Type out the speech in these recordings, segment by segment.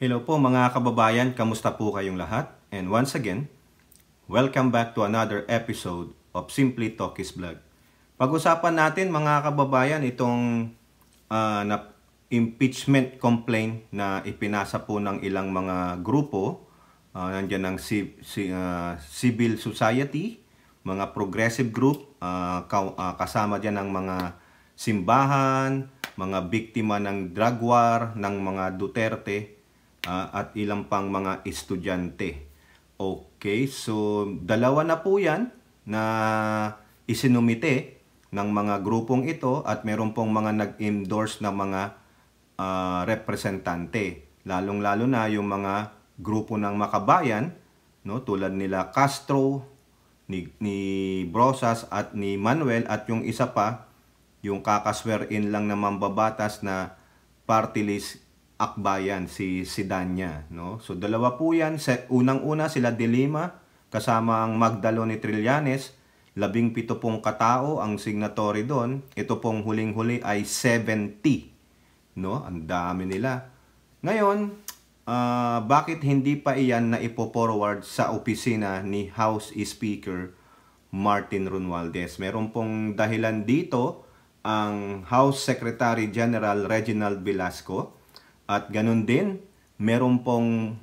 Hello po mga kababayan, kamusta po kayong lahat? And once again, welcome back to another episode of Simply Talkies Vlog. Pag-usapan natin mga kababayan itong impeachment complaint na ipinasa po ng ilang mga grupo. Nandiyan ang civil society, mga progressive group, kasama dyan ang mga simbahan, mga biktima ng drug war, ng mga Duterte, at ilang pang mga estudyante. Okay, so dalawa na po yan na isinumite ng mga grupong ito at meron pong mga nag-endorse na mga representante. Lalong-lalo na yung mga grupo ng makabayan, no, tulad nila Castro, ni Brosas at ni Manuel, at yung isa pa, yung kakaswear-in lang na mambabatas na party list Akbayan, si Danya, no? So dalawa po yan. Unang-una sila De Lima kasama ang Magdalene Trillanes, 17 pong katao ang signatory doon. Ito pong huling-huli ay 70, no? Ang dami nila. Ngayon, bakit hindi pa iyan na ipo-forward sa opisina ni House Speaker Martin Romualdez? Meron pong dahilan dito ang House Secretary General Reginald Velasco. At ganun din, meron pong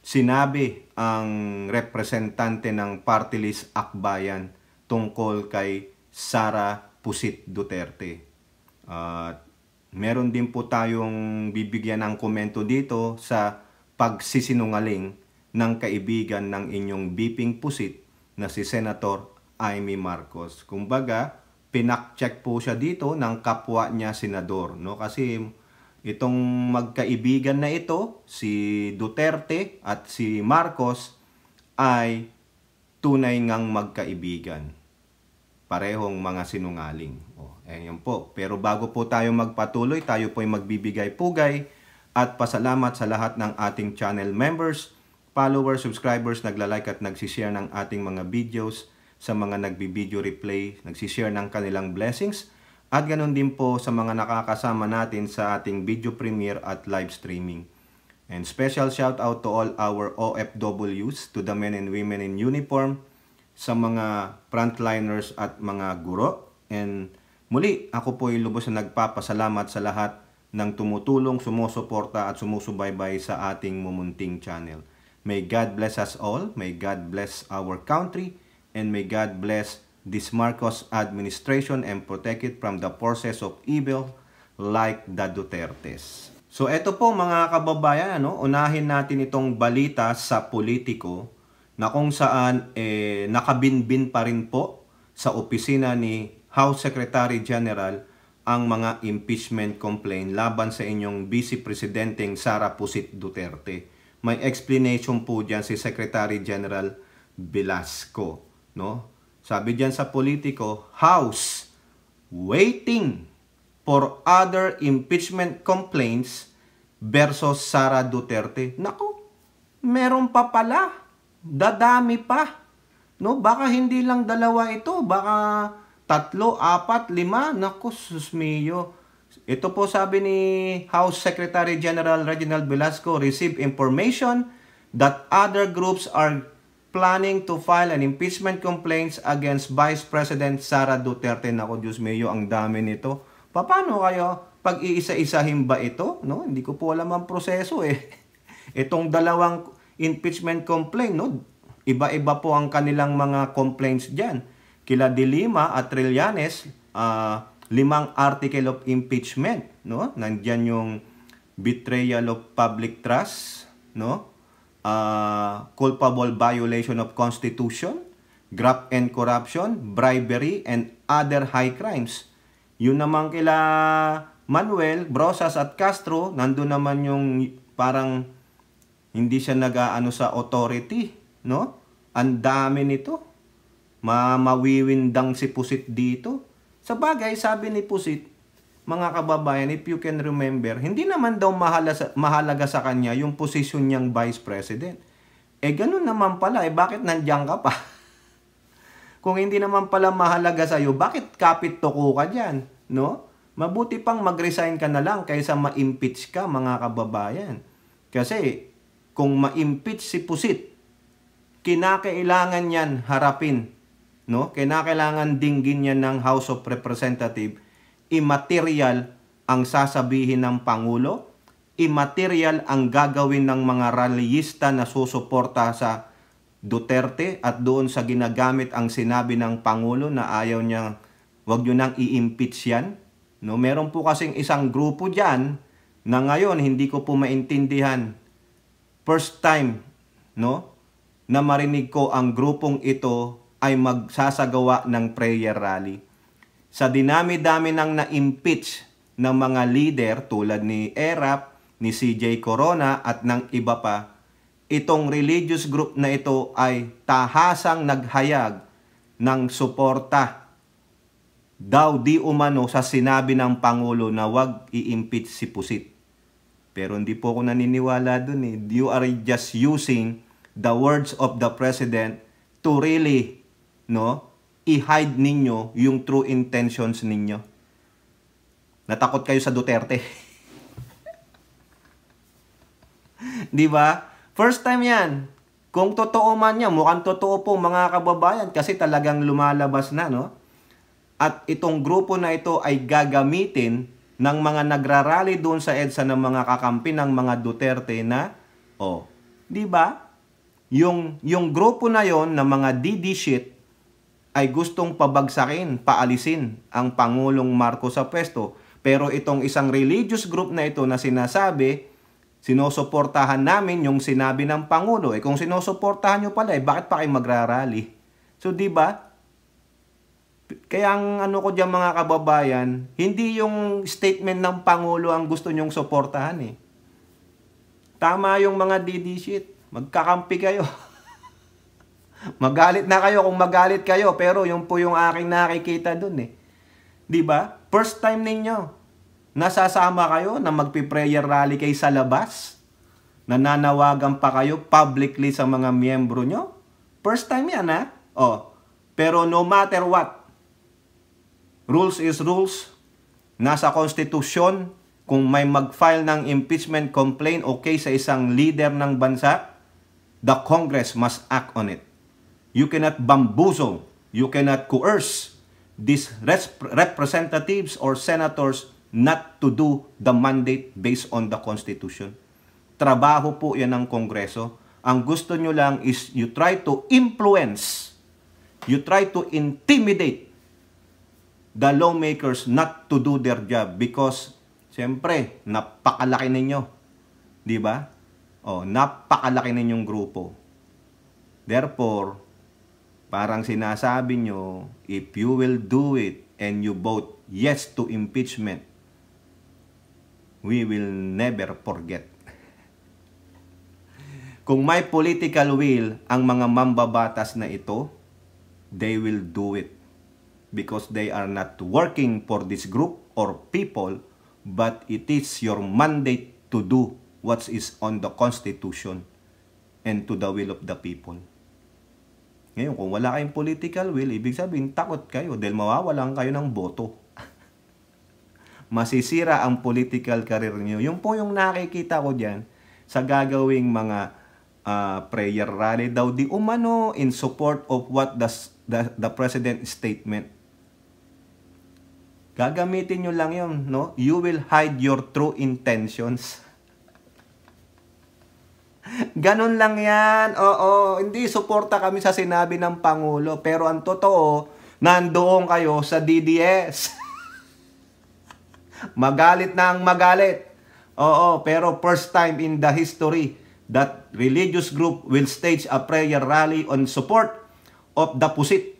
sinabi ang representante ng party list Akbayan tungkol kay Sara Pusit Duterte. Meron din po tayong bibigyan ng komento dito sa pagsisinungaling ng kaibigan ng inyong biping pusit na si Senator Amy Marcos. Kumbaga, pinak-check po siya dito ng kapwa niya senador, no? Kasi itong magkaibigan na ito, si Duterte at si Marcos, ay tunay ngang magkaibigan. Parehong mga sinungaling. Ayan po. Pero bago po tayo magpatuloy, tayo po ay magbibigay-pugay at pasalamat sa lahat ng ating channel members, followers, subscribers, naglalike at nagsishare ng ating mga videos, sa mga nagbibideo replay, nagsishare ng kanilang blessings, at ganun din po sa mga nakakasama natin sa ating video premiere at live streaming. And special shout out to all our OFWs, to the men and women in uniform, sa mga frontliners at mga guro. And muli, ako po ay lubos na nagpapasalamat sa lahat ng tumutulong, sumusuporta at sumusubaybay sa ating mumunting channel. May God bless us all, may God bless our country, and may God bless this Marcos administration and protect it from the forces of evil like the Dutertes. So eto po mga kababayan, unahin natin itong balita sa Politico na kung saan nakabinbin pa rin po sa opisina ni House Secretary General ang mga impeachment complaint laban sa inyong Vice Presidenteng Sara Pusit Duterte. May explanation po dyan si Secretary General Velasco, no? Sabi diyan sa Politico, House waiting for other impeachment complaints versus Sara Duterte. Naku, meron pa pala. Dadami pa. No, baka hindi lang dalawa ito, baka 3, 4, 5. Naku, susmiyo. Ito po sabi ni House Secretary General Reginald Velasco, receive information that other groups are planning to file an impeachment complaints against Vice President Sara Duterte. Nako, Diyos mio, ang dami nito. Paano kayo pag-iisa-isahin ba ito? No? Hindi ko po alam ang proseso eh. Itong dalawang impeachment complaint, no? Iba-iba po ang kanilang mga complaints diyan. Kila De Lima at Trillanes, 5 article of impeachment, no? Nandiyan yung betrayal of public trust, no? Culpable violation of Constitution, graft and corruption, bribery, and other high crimes. Yun naman kila Manuel, Brosas at Castro, nandun naman yung parang hindi siya nag-aano sa authority, no? Ang dami nito. Mawiwindang si Pusit dito. Sa bagay, sabi ni Pusit, mga kababayan, if you can remember, hindi naman daw mahalaga sa kanya yung posisyon niyang Vice President. Ganun naman pala. Bakit nandiyan ka pa? Kung hindi naman pala mahalaga sa'yo, bakit kapit toko ka dyan? No? Mabuti pang mag-resign ka na lang kaysa ma-impeach ka, mga kababayan. Kasi kung ma-impeach si Pusit, kinakailangan yan harapin, no? Kinakailangan dinggin yan ng House of Representatives. Immaterial ang sasabihin ng Pangulo, immaterial ang gagawin ng mga rallyista na susuporta sa Duterte at doon sa ginagamit ang sinabi ng Pangulo na ayaw niya, wag nyo nang i-impeach yan. No, meron po kasing isang grupo dyan na ngayon hindi ko po maintindihan. First time, no, na marinig ko ang grupong ito ay magsasagawa ng prayer rally. Sa dinami-dami ng na-impeach ng mga leader tulad ni Erap, ni CJ Corona at ng iba pa, itong religious group na ito ay tahasang naghayag ng suporta daw di umano sa sinabi ng Pangulo na wag i-impeach si Pusit. Pero hindi po ako naniniwala dun eh. You are just using the words of the President to really, no, i-hide ninyo yung true intentions ninyo. Natakot kayo sa Duterte. Di ba? First time yan. Kung totoo man yan, mukhang totoo po mga kababayan kasi talagang lumalabas na, no? At itong grupo na ito ay gagamitin ng mga nagrarally doon sa EDSA ng mga kakampi ng mga Duterte na, di ba? Yung grupo na yon na mga DD shit ay gustong pabagsakin, paalisin ang Pangulong Marcos sa pwesto. Pero itong isang religious group na ito na sinasabi, sinusuportahan namin yung sinabi ng Pangulo. Kung sinusuportahan nyo pala, bakit pa kayo magrarally? So, di ba? Kaya ang ano ko diyan mga kababayan, hindi yung statement ng Pangulo ang gusto nyong suportahan eh. Tama yung mga DD shit. Magkakampi kayo. Magalit na kayo kung magalit kayo, pero yung po yung aking nakikita dun eh. Di ba? First time ninyo. Nasasama kayo na magpi-prayer rally kayo sa labas. Nananawagan pa kayo publicly sa mga miyembro nyo. First time yan ha. Pero no matter what, rules is rules. Nasa konstitusyon, kung may mag-file ng impeachment complaint okay sa isang leader ng bansa, the Congress must act on it. You cannot bamboozle, you cannot coerce these representatives or senators not to do the mandate based on the Constitution. Trabaho po yan ng Kongreso. Ang gusto nyo lang is you try to influence, you try to intimidate the lawmakers not to do their job because, siyempre, napakalaki ninyo. Di ba? Napakalaki ninyong grupo. Therefore, parang sinasabi nyo, if you will do it and you vote yes to impeachment, we will never forget. Kung may political will ang mga mambabatas na ito, they will do it. Because they are not working for this group or people, but it is your mandate to do what is on the Constitution and to the will of the people. Ngayon, kung wala kayong political will, ibig sabihin, takot kayo dahil mawawalan kayo ng boto. Masisira ang political career niyo. Yung po yung nakikita ko dyan sa gagawing mga prayer rally daw di umano in support of what the President statement. Gagamitin nyo lang yun, no? You will hide your true intentions. Ganon lang yan. Hindi suporta kami sa sinabi ng Pangulo. Pero ang totoo, nandoon kayo sa DDS. Magalit na ang magalit. Pero first time in the history that religious group will stage a prayer rally on support of the Pusit.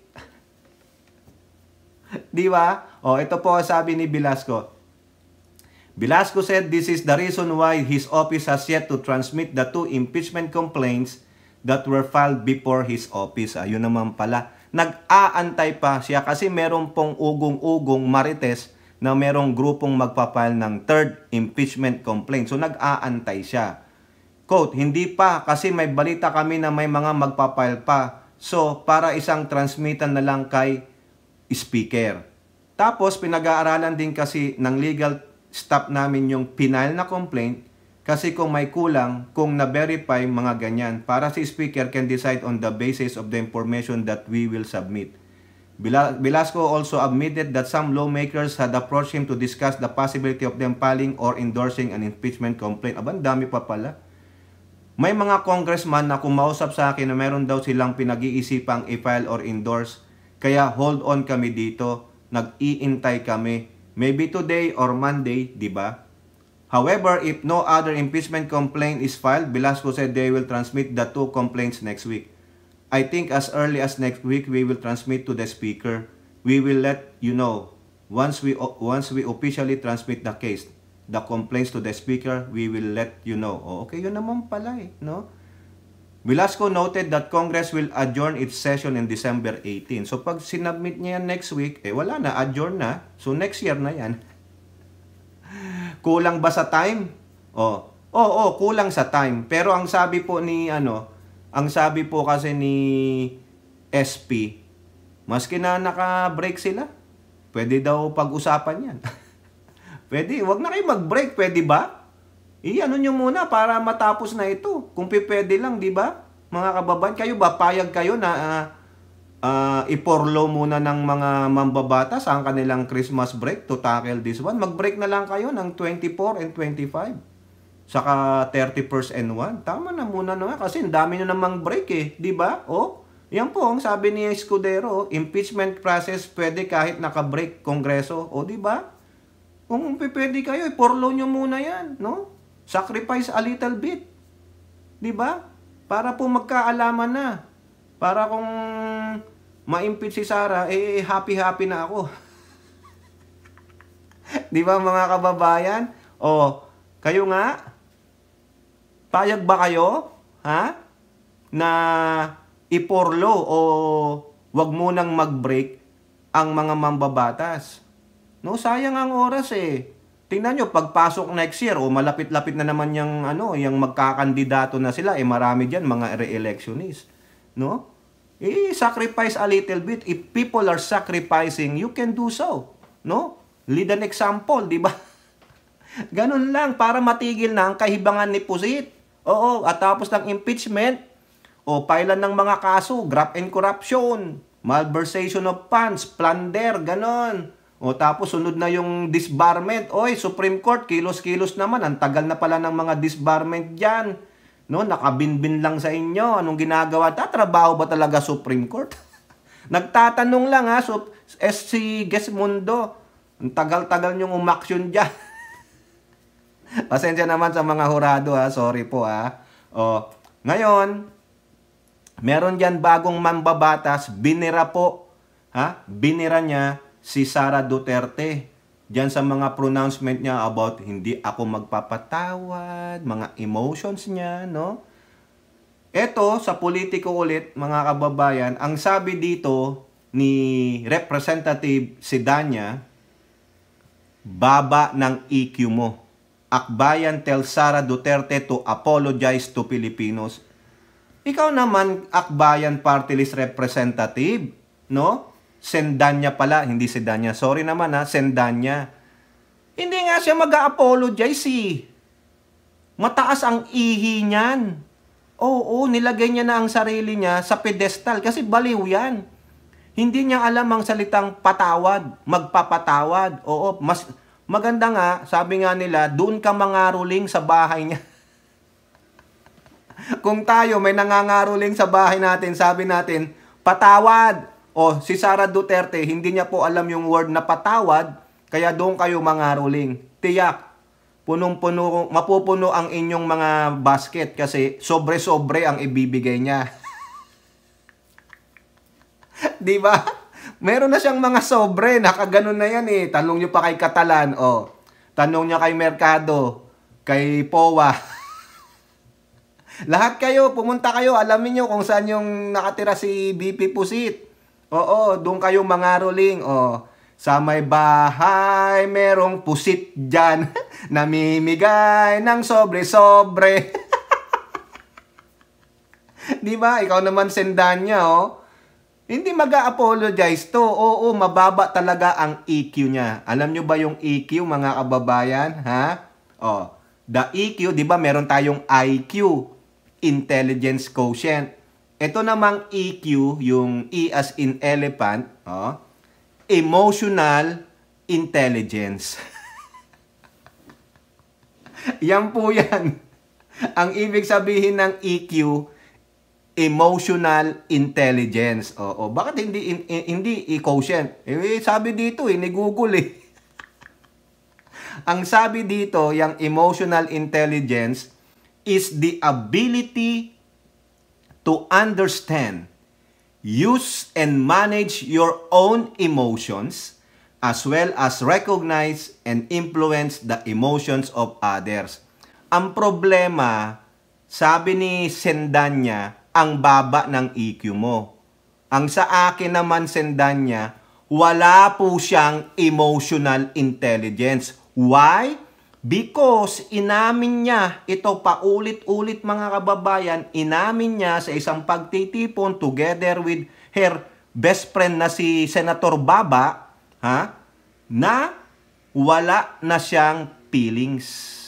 Di ba? Ito po sabi ni Velasco. Velasco said this is the reason why his office has yet to transmit the 2 impeachment complaints that were filed before his office. Ayun naman pala. Nag-aantay pa siya kasi meron pong ugong-ugong marites na merong grupong magpapile ng 3rd impeachment complaint. So nag-aantay siya. Quote, hindi pa kasi may balita kami na may mga magpapile pa. So para isang transmitan na lang kay Speaker. Tapos, pinag-aaralan din kasi ng legal staff namin yung final na complaint kasi kung may kulang, kung na-verify mga ganyan, para si Speaker can decide on the basis of the information that we will submit. Velasco also admitted that some lawmakers had approached him to discuss the possibility of them filing or endorsing an impeachment complaint. Aban, dami pa pala. May mga congressman na kumausap sa akin na meron daw silang pinag-iisipang i-file or endorse. Kaya hold on kami dito. Nag-iintay kami. Maybe today or Monday, di ba? However, if no other impeachment complaint is filed, Velasco said they will transmit the 2 complaints next week. I think as early as next week, we will transmit to the Speaker. We will let you know. Once we officially transmit the case, the complaints to the Speaker, we will let you know. Oh, okay, yun naman pala no? Velasco noted that Congress will adjourn its session in December 18. So pag sinubmit niya yan next week, wala na, adjourn na. So next year na yan. Kulang ba sa time? Kulang sa time. Pero ang sabi po ang sabi po kasi ni SP, maski na naka-break sila, pwede daw pag-usapan yan. Pwede, wag na kayo mag-break, pwede ba? Ano nyo muna para matapos na ito. Kung pwede lang, di ba? Mga kababayan, kayo ba, payag kayo na iporlo muna ng mga mambabatas ang kanilang Christmas break to tackle this one? Mag-break na lang kayo ng 24 and 25. Saka 31st and 1. Tama na muna kasi ang dami nyo namang break di ba? Yan po ang sabi ni Escudero, impeachment process pwede kahit naka-break Kongreso. Di ba? Kung pwede kayo, iporlo nyo muna yan, no? Sacrifice a little bit. Di ba? Para po magkaalaman na. Para kung ma-impeach si Sara, happy-happy na ako. Di ba mga kababayan? Kayo nga, payag ba kayo? Na iporlo o wag munang mag-break ang mga mambabatas? No, sayang ang oras Tingnan nyo, pagpasok next year, malapit-lapit na naman yung magkakandidato na sila, marami dyan, mga re-electionist. No? Sacrifice a little bit. If people are sacrificing, you can do so. No? Lead an example, di ba? Ganun lang, para matigil na ang kahibangan ni Pusit. At tapos ng impeachment, pailan ng mga kaso, graft and corruption, malversation of funds, plunder, ganon. Tapos sunod na yung disbarment. Supreme Court, kilos-kilos naman. Ang tagal na pala ng mga disbarment dyan. No, nakabinbin lang sa inyo. Anong ginagawa? Tatrabaho ba talaga Supreme Court? Nagtatanong lang si Gesmundo. Ang tagal-tagal nyong umaksyon dyan. Pasensya naman sa mga hurado Sorry po Ngayon, meron dyan bagong mambabatas. Binira po. Binira niya si Sara Duterte. Diyan sa mga pronouncement niya about hindi ako magpapatawad, mga emotions niya, no? Ito, sa politiko ulit, mga kababayan, ang sabi dito ni Representative Sidanya, baba ng EQ mo. Akbayan tells Sara Duterte to apologize to Filipinos. Ikaw naman, Akbayan Party List Representative, no? Sendanya pala, hindi Sedanya. Sorry naman Sendanya. Hindi nga siya mag-a-apologize Mataas ang ihi niyan. Nilagay niya na ang sarili niya sa pedestal kasi baliw yan. Hindi niya alam ang salitang patawad, magpapatawad. Mas maganda nga, sabi nga nila, doon ka mangaruling sa bahay niya. Kung tayo may nangangaruling sa bahay natin, sabi natin, patawad. Si Sara Duterte, hindi niya po alam yung word na patawad, kaya doon kayo mangaruling. Tiyak, mapupuno ang inyong mga basket kasi sobre-sobre ang ibibigay niya. Di ba? Meron na siyang mga sobre, nakaganon na yan Tanong nyo pa kay Catalan, tanong niya kay Mercado, kay Powa. Lahat kayo, pumunta kayo, alamin nyo kung saan yung nakatira si BP Pusit. Doon kayo mangaruling. Sa may bahay, merong pusit dyan. Namimigay ng sobre-sobre. Di ba? Ikaw naman Sendanya, Hindi mag-a-apologize to. Oo, mababa talaga ang EQ niya. Alam nyo ba yung EQ, mga kababayan? Ha? Oh, the EQ, di ba meron tayong IQ, Intelligence Quotient. Ito namang EQ, yung E as in elephant, Emotional Intelligence. Yan po yan. Ang ibig sabihin ng EQ, Emotional Intelligence. Oo, bakit hindi quotient? Sabi dito ni Google Ang sabi dito, yung emotional intelligence is the ability to understand, use and manage your own emotions, as well as recognize and influence the emotions of others. Ang problema, sabi ni Sendanya, ang baba ng EQ mo. Ang sa akin naman, Sendanya, wala po siyang emotional intelligence. Why? Because inamin niya, ito paulit-ulit mga kababayan, inamin niya sa isang pagtitipon together with her best friend na si Senator Baba, na wala na siyang feelings.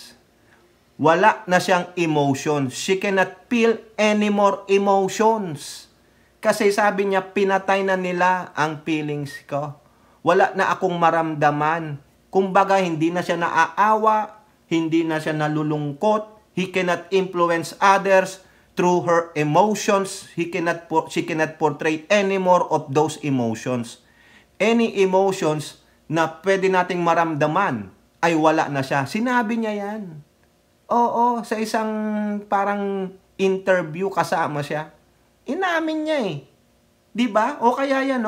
Wala na siyang emotions. She cannot feel any more emotions. Kasi sabi niya, pinatay na nila ang feelings ko. Wala na akong maramdaman. Kumbaga, hindi na siya naaawa, hindi na siya nalulungkot, he cannot influence others through her emotions, she cannot portray any more of those emotions. Any emotions na pwede nating maramdaman ay wala na siya. Sinabi niya yan. Oo, sa isang parang interview kasama siya. Inamin niya Diba? O kaya yan,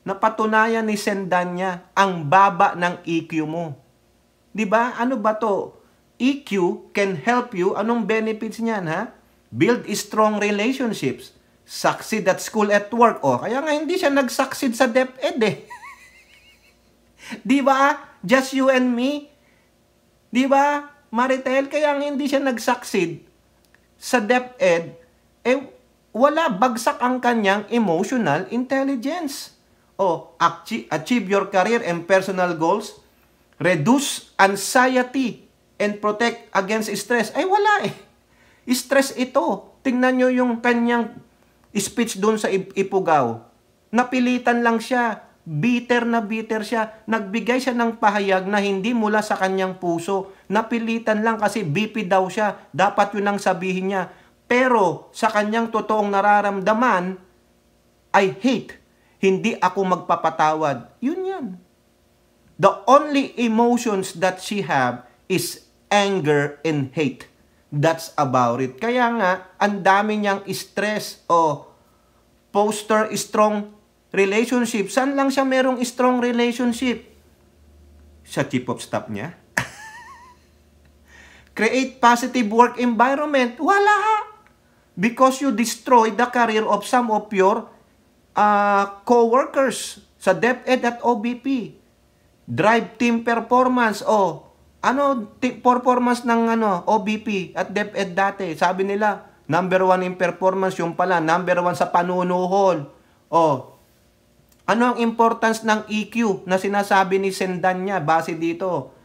napatunayan ni Sendanya ang baba ng EQ mo. 'Di ba? Ano ba 'to? EQ can help you. Anong benefits niyan, Build strong relationships. Succeed at school at work. Kaya nga hindi siya nag-succeed sa DepEd 'Di ba? Just you and me. 'Di ba? Maritel, kaya nga hindi siya nag-succeed sa DepEd, wala, bagsak ang kanyang emotional intelligence. Achieve your career and personal goals, reduce anxiety, and protect against stress. Wala Stress ito. Tingnan nyo yung kanyang speech doon sa Ifugao. Napilitan lang siya. Bitter na bitter siya. Nagbigay siya ng pahayag na hindi mula sa kanyang puso. Napilitan lang kasi BP daw siya. Dapat yun ang sabihin niya. Pero sa kanyang totoong nararamdaman, I hate. Hindi ako magpapatawad. Yun yan. The only emotions that she have is anger and hate. That's about it. Kaya nga, ang dami niyang stress poster strong relationship. Saan lang siya merong strong relationship? Sa chief of staff niya? Create positive work environment. Wala. Because you destroy the career of some of your co-workers sa DepEd at OBP. Drive team performance. Performance ng OBP at DepEd dati. Sabi nila, number 1 in performance, yung pala, number 1 sa panunuhol. Ano ang importance ng EQ na sinasabi ni Sendanya base dito?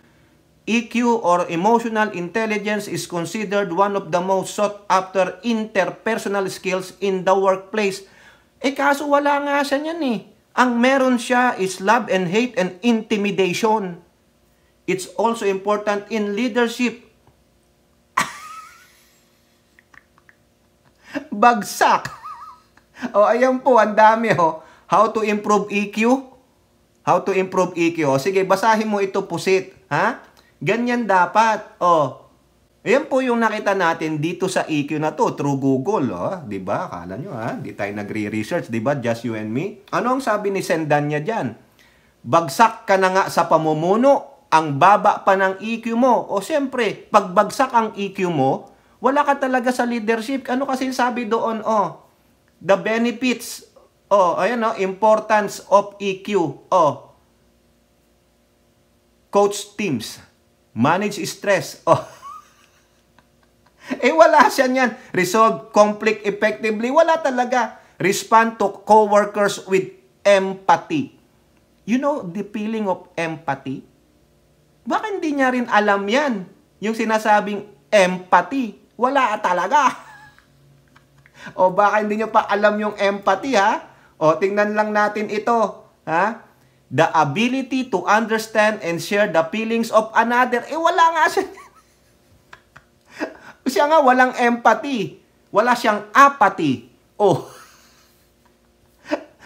EQ or emotional intelligence is considered one of the most sought after interpersonal skills in the workplace. Kaso wala nga siya niyan Ang meron siya is love and hate and intimidation. It's also important in leadership. Bagsak. Ayan po, ang dami How to improve EQ? How to improve EQ? Sige, basahin mo ito pusit. Ganyan dapat. Ayan po yung nakita natin dito sa EQ na to through Google. Diba? Akala nyo di tayo nagre-research. Diba? Just you and me. Ano ang sabi ni Sendanya dyan? Bagsak ka na nga sa pamumuno. Ang baba pa ng EQ mo. Siyempre, pag bagsak ang EQ mo, wala ka talaga sa leadership. Ano kasi sabi doon? The benefits. Importance of EQ. Coach teams. Manage stress. Wala siya niyan. Resolve conflict effectively. Wala talaga. Respond to coworkers with empathy. You know the feeling of empathy? Baka hindi niya rin alam yan. Yung sinasabing empathy. Wala talaga. O baka hindi niyo pa alam yung empathy, ha? O tingnan lang natin ito. Ha? The ability to understand and share the feelings of another. Wala nga siya. Siya nga walang empathy. Wala siyang apathy. Oh.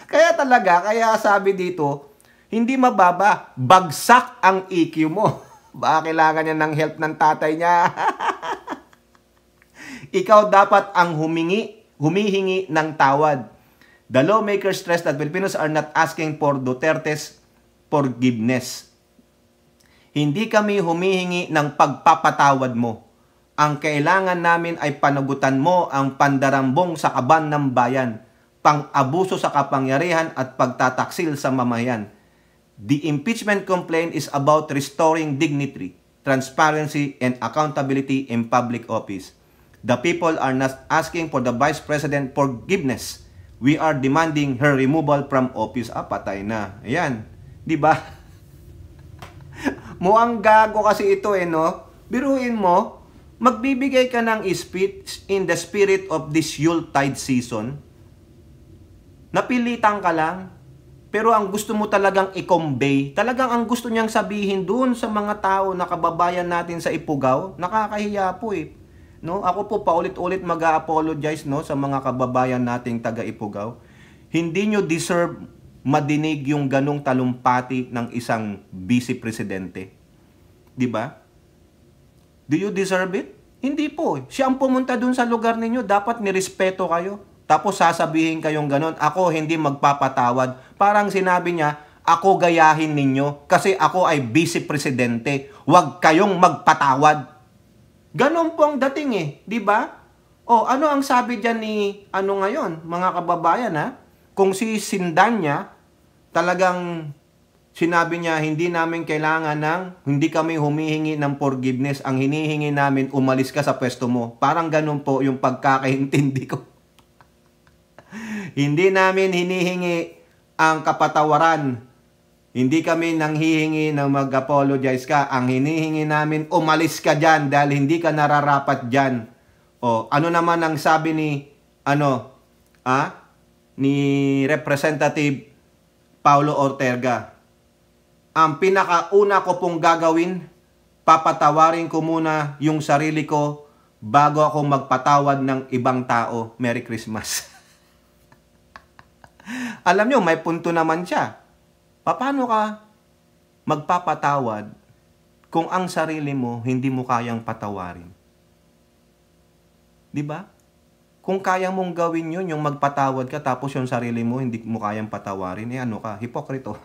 Kaya sabi dito, hindi mababa, bagsak ang EQ mo. Baka kailangan niya ng help ng tatay niya. Ikaw dapat ang humihingi ng tawad. The lawmakers stress that Filipinos are not asking for Duterte's forgiveness. Hindi kami humihingi ng pagpapatawad mo. Ang kailangan namin ay panagutan mo ang pandarambong sa kaban ng bayan, pang-abuso sa kapangyarihan at pagtataksil sa mamayan. The impeachment complaint is about restoring dignity, transparency, and accountability in public office. The people are not asking for the Vice President forgiveness. We are demanding her removal from office. Patay na. Ayan. Diba? Mukhang gago kasi ito no? Biruin mo, magbibigay ka ng speech in the spirit of this Yuletide season. Napilitan ka lang. Pero ang gusto mo talagang i-convey, talagang ang gusto niyang sabihin doon sa mga tao na kababayan natin sa Ifugao, nakakahiya po No? Ako po paulit-ulit mag-a-apologize sa mga kababayan nating taga Ifugao. Hindi nyo deserve madinig yung ganong talumpati ng isang vice presidente. Di ba? Do you deserve it? Hindi po. Siya ang pumunta doon sa lugar ninyo, dapat nirespeto kayo. Tapos sasabihin kayong ganon, ako hindi magpapatawad. Parang sinabi niya, ako gayahin ninyo kasi ako ay vice presidente. Huwag kayong magpatawad. Ganon po ang dating di ba? O ano ang sabi diyan ni ngayon, mga kababayan Kung si Sindanya talagang sinabi niya hindi namin kailangan hindi kami humihingi ng forgiveness, ang hinihingi namin umalis ka sa pwesto mo. Parang ganon po yung pagkakaintindi ko. Hindi namin hinihingi ang kapatawaran. Hindi kami nanghihingi na mag-apologize ka. Ang hinihingi namin, umalis ka dyan dahil hindi ka nararapat dyan. O, ano naman ang sabi ni, ni Representative Paulo Ortega? Ang pinakauna ko pong gagawin, papatawarin ko muna yung sarili ko bago ako magpatawad ng ibang tao. Merry Christmas. Alam nyo, may punto naman siya. Paano ka magpapatawad kung ang sarili mo hindi mo kayang patawarin? Di ba? Kung kaya mong gawin yun, yung magpatawad ka, tapos yung sarili mo hindi mo kayang patawarin, ano ka? Hipokrito.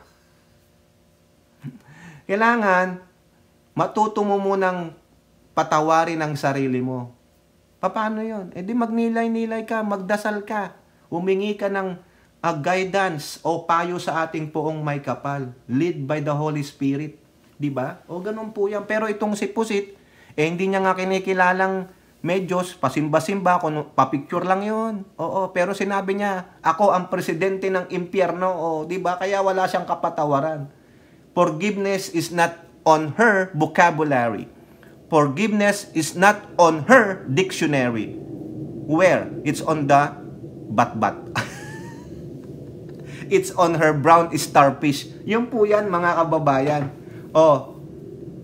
Kailangan, matuto mo munang patawarin ang sarili mo. Paano yun? Di magnilay-nilay ka, magdasal ka, humingi ka ng guidance o payo sa ating poong may kapal. Lead by the Holy Spirit. Diba? O ganun po yan. Pero itong si Pusit, hindi niya nga kinikilalang medyos, pasimba-simba, papicture lang yun. Oo, pero sinabi niya, ako ang presidente ng impyerno. Diba? Kaya wala siyang kapatawaran. Forgiveness is not on her vocabulary. Forgiveness is not on her dictionary. Where? It's on the bat-bat. It's on her brown starfish. Yun po yan, mga kababayan.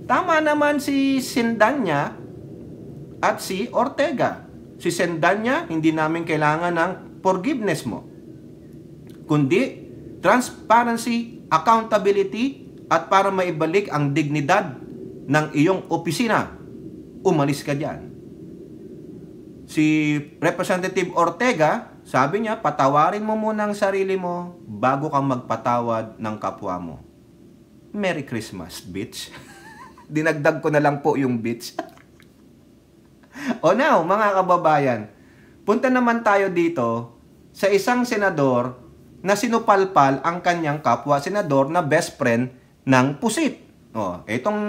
Tama naman si Sindanya at si Ortega. Si Sindanya, hindi namin kailangan ng forgiveness mo. Kundi, transparency, accountability, at para maibalik ang dignidad ng iyong opisina, umalis ka dyan. Si Representative Ortega, sabi niya, patawarin mo muna ang sarili mo bago ka magpatawad ng kapwa mo. Merry Christmas, bitch. Dinagdag ko na lang po yung bitch. Now, mga kababayan, punta naman tayo dito sa isang senador na sinupalpal ang kanyang kapwa senador na best friend ng Pusit. Itong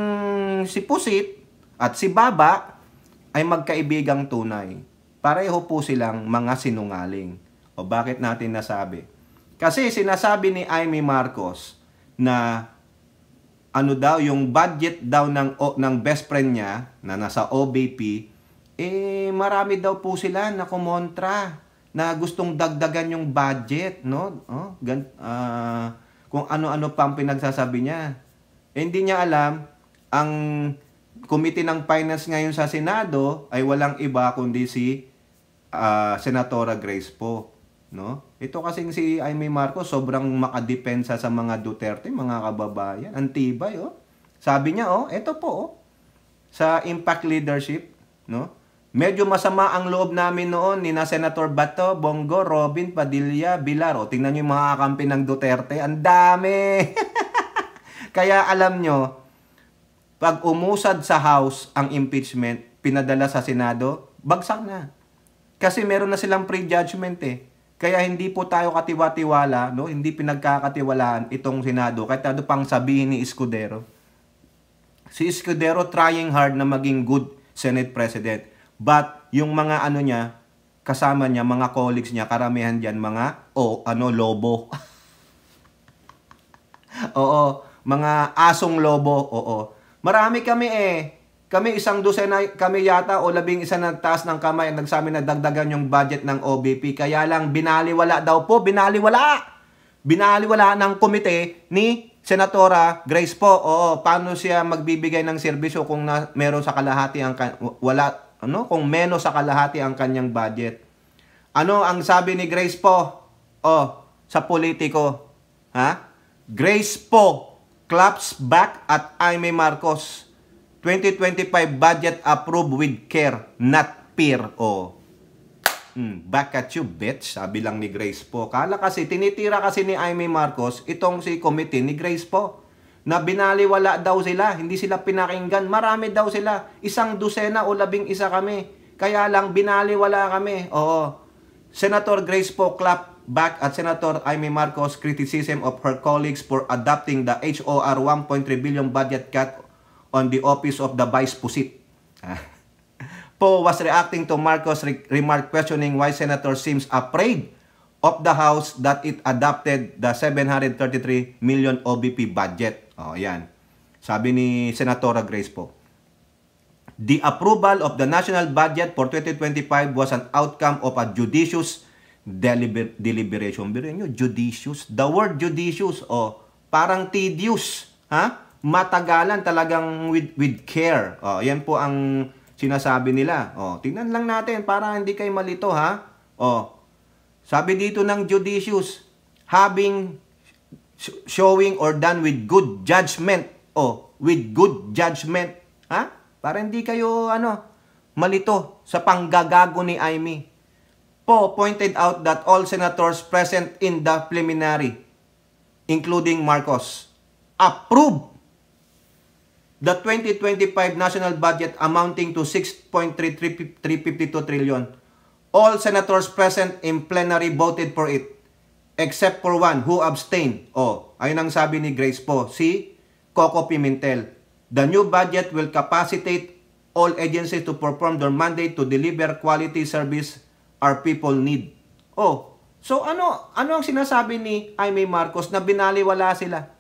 si Pusit at si Baba ay magkaibigang tunay. Pareho po silang mga sinungaling. O bakit natin nasabi? Kasi sinasabi ni Amy Marcos na ano daw, yung budget daw ng best friend niya na nasa OBP, marami daw po sila na kumontra na gustong dagdagan yung budget, no? Kung ano-ano pa ang pinagsasabi niya. Hindi niya alam, ang Committee ng Finance ngayon sa Senado ay walang iba kundi si Senatora Grace Poe, no? Ito kasing si Amy Marcos sobrang makadepensa sa mga Duterte, mga kababayan. Antibay, oh. Sabi niya, ito po, sa impact leadership, no? Medyo masama ang loob namin noon ni na Senator Bato, Bongo, Robin, Padilla, Villar. Tingnan niyo yung mga kakampi ng Duterte. Ang dami! Kaya alam nyo, pag umusad sa House ang impeachment, pinadala sa Senado, bagsak na. Kasi meron na silang prejudgment eh. Kaya hindi po tayo katiwa-tiwala, no? Hindi pinagkakatiwalaan itong Senado. Kahit ano pang sabihin ni Escudero. Si Escudero trying hard na maging good Senate President. But yung mga ano niya, kasama niya, mga colleagues niya, karamihan diyan mga lobo. Oo, mga asong lobo. Oo. Marami kami Kami isang dosena, kami yata o 11 nagtaas ng kamay at nagsabi na dagdagan yung budget ng OBP. Kaya lang binaliwala daw po, binaliwala. Binaliwala ng komite ni Senatora Grace Poe. Oo, paano siya magbibigay ng serbisyo kung meron sa kalahati ang kung menos sa kalahati ang kanyang budget. Ano ang sabi ni Grace Poe? Sa politiko, Grace Poe claps back at Amy Marcos. 2025 budget approved with care, not fear. Back at you, bitch. Sabi lang ni Grace Poe. Kala kasi, tinitira kasi ni Amy Marcos itong si committee ni Grace Poe. Na binaliwala daw sila, hindi sila pinakinggan. Marami daw sila. 1 dosena o 11 kami. Kaya lang binaliwala kami. Oo. Senator Grace Poe clap back at Senator Amy Marcos criticism of her colleagues for adopting the HOR 1.3 billion budget cut on the office of the Vice Pusit. Poe was reacting to Marcos' remark questioning why Senator seems afraid of the House that it adopted the 733 million OBP budget. Yan. Sabi ni Senatora Grace Poe. The approval of the national budget for 2025 was an outcome of a judicious deliberation. Biruin nyo, judicious. The word judicious, parang tedious. Matagalan, talagang with care. Yan po ang sinasabi nila. Tingnan lang natin para hindi kayo malito, sabi dito ng judicious, showing or done with good judgment. With good judgment. Para hindi kayo malito sa panggagago ni Amy. Poe pointed out that all senators present in the preliminary, including Marcos, approved the 2025 national budget amounting to 6.352 trillion. All senators present in plenary voted for it, except for one who abstained. Ayun ang sabi ni Grace Poe, si Coco Pimentel. The new budget will capacitate all agencies to perform their mandate to deliver quality service our people need. So ano ang sinasabi ni Amy Marcos na binaliwala sila?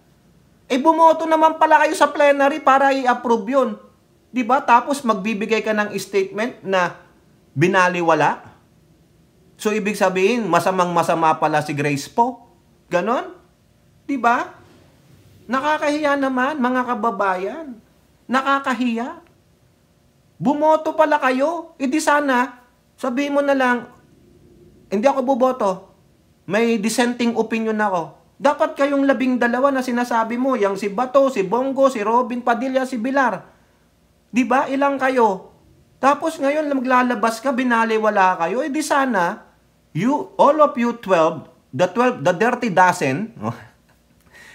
Bumoto naman pala kayo sa plenary para i-approve yun. Diba? Tapos magbibigay ka ng statement na binaliwala. So, ibig sabihin, masamang-masama pala si Grace Poe. Ganon? Diba? Nakakahiya naman, mga kababayan. Nakakahiya. Bumoto pala kayo. Di sana, sabihin mo na lang, hindi ako buboto. May dissenting opinion ako. Dapat kayong 12 na sinasabi mo, yang si Bato, si Bongo, si Robin, Padilla, si Villar. Diba? Ilang kayo? Tapos ngayon maglalabas ka, binaliwala kayo. Di sana, all of you 12, the dirty dozen,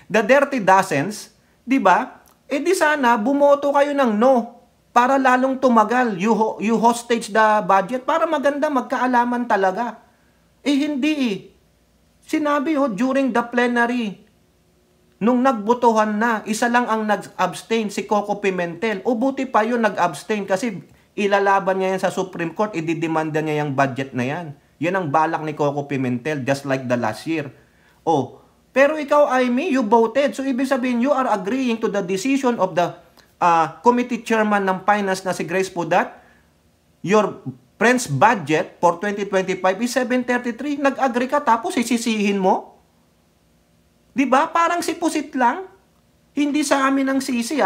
the dirty dozens, diba? Di sana, bumoto kayo ng no. Para lalong tumagal. You hostage the budget para maganda, magkaalaman talaga. Hindi Sinabi during the plenary, nung nagbotohan na, isa lang ang nag-abstain, si Coco Pimentel. Buti pa yun nag-abstain kasi ilalaban niya yan sa Supreme Court, ididemanda niya yung budget na yan. Yan ang balak ni Coco Pimentel, just like the last year. Oh, pero ikaw, Amy, you voted. So, ibig sabihin, you are agreeing to the decision of the committee chairman ng finance na si Grace po that your friend's budget for 2025 is 733. Nag-agree ka tapos isisihin mo? Diba? Parang si Pusit lang. Hindi sa amin ang sisi,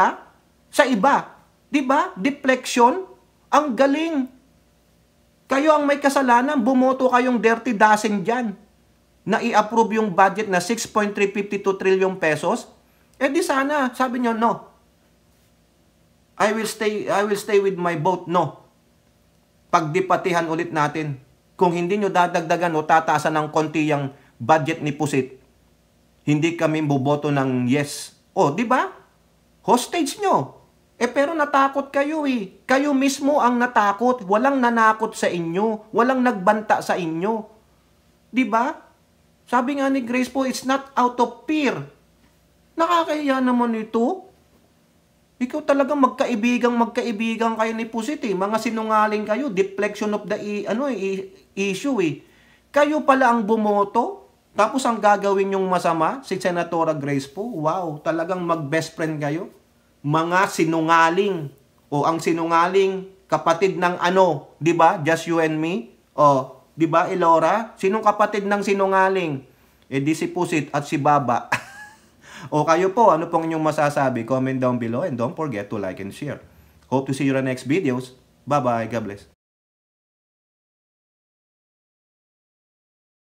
sa iba. Diba? Deflection. Ang galing. Kayo ang may kasalanan. Bumoto kayong dirty dozen dyan na i-approve yung budget na 6.352 trillion pesos. Eh di sana, sabi nyo, no. I will stay with my vote, no. Pagdipatihan ulit natin. Kung hindi nyo dadagdagan o tataasan ng konti yung budget ni Pusit, hindi kami buboto ng yes. O, di ba? Hostage nyo. Pero natakot kayo eh. Kayo mismo ang natakot. Walang nanakot sa inyo. Walang nagbanta sa inyo. Di ba? Sabi nga ni Grace po, it's not out of fear. Nakakahiya naman ito. Ikaw talagang magkaibigang kayo ni Pusit eh. Mga sinungaling kayo. Deflection of the issue eh. Kayo pala ang bumoto. Tapos ang gagawin yung masama, si Senatora Grace po. Wow, talagang mag-best friend kayo. Mga sinungaling. O ang sinungaling, kapatid ng ano, di ba? Just you and me. O, di ba, Elora? Sinong kapatid ng sinungaling? Di si Pusit at si Baba. O kayo po, ano pong inyong masasabi? Comment down below and don't forget to like and share. Hope to see you in the next videos. Bye-bye. God bless.